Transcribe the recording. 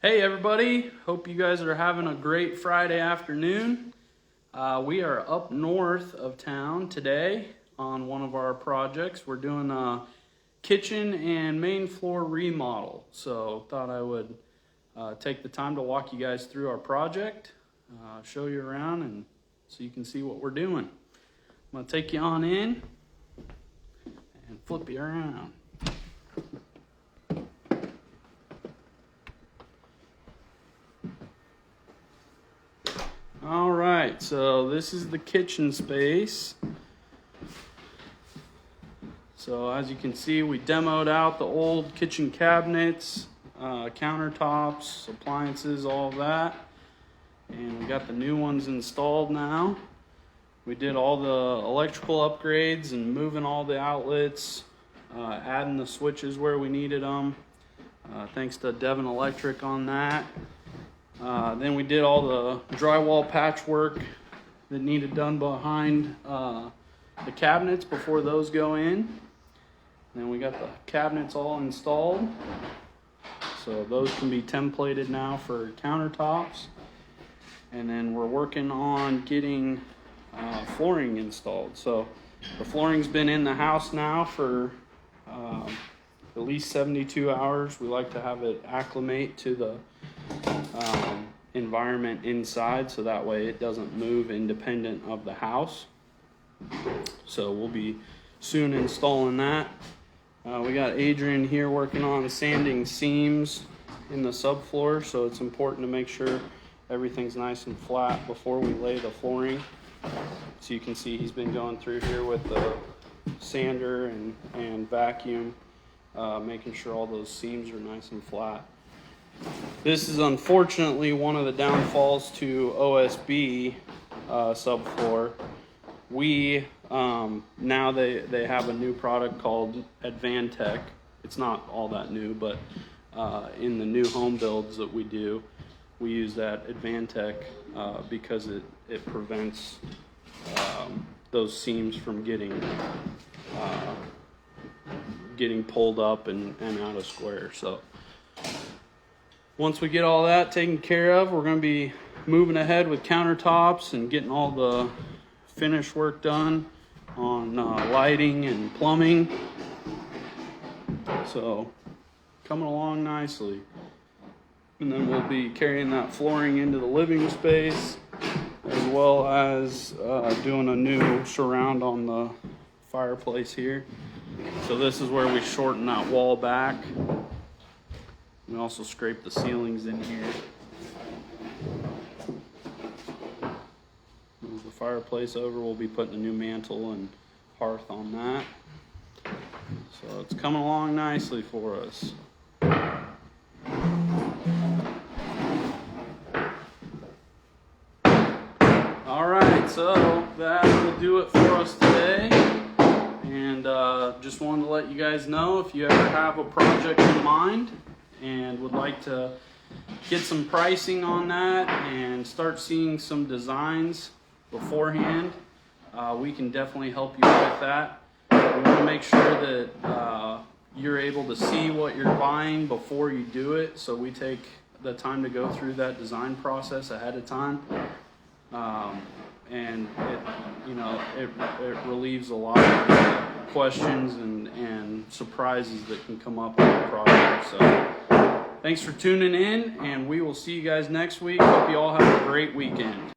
Hey everybody, hope you guys are having a great Friday afternoon. We are up north of town today on one of our projects. We're doing a kitchen and main floor remodel. So thought I would take the time to walk you guys through our project, show you around and so you can see what we're doing. I'm gonna take you on in and flip you around. All right, so this is the kitchen space. So as you can see, we demoed out the old kitchen cabinets, countertops, appliances, all of that. And we got the new ones installed now. We did all the electrical upgrades and moving all the outlets, adding the switches where we needed them. Thanks to Devon Electric on that. Then we did all the drywall patchwork that needed done behind the cabinets before those go in. Then we got the cabinets all installed. So those can be templated now for countertops. And then we're working on getting flooring installed. So the flooring's been in the house now for at least 72 hours. We like to have it acclimate to the environment inside so that way it doesn't move independent of the house. So we'll be soon installing that. We got Adrian here working on sanding seams in the subfloor, so it's important to make sure everything's nice and flat before we lay the flooring. So you can see he's been going through here with the sander and vacuum, making sure all those seams are nice and flat. This is unfortunately one of the downfalls to OSB subfloor. We now they have a new product called Advantech. It's not all that new, but in the new home builds that we do, we use that Advantech because it prevents those seams from getting pulled up and out of square. So once we get all that taken care of, we're going to be moving ahead with countertops and getting all the finish work done on lighting and plumbing. So coming along nicely. And then we'll be carrying that flooring into the living space, as well as doing a new surround on the fireplace here. So this is where we shorten that wall back. We also scrape the ceilings in here. Move the fireplace over. We'll be putting a new mantle and hearth on that. So it's coming along nicely for us. All right, so that will do it for us today. And just wanted to let you guys know, if you ever have a project in mind and would like to get some pricing on that and start seeing some designs beforehand, we can definitely help you with that. We want to make sure that you're able to see what you're buying before you do it, so we take the time to go through that design process ahead of time. And it relieves a lot of questions and surprises that can come up on the project. So thanks for tuning in, and we will see you guys next week. Hope you all have a great weekend.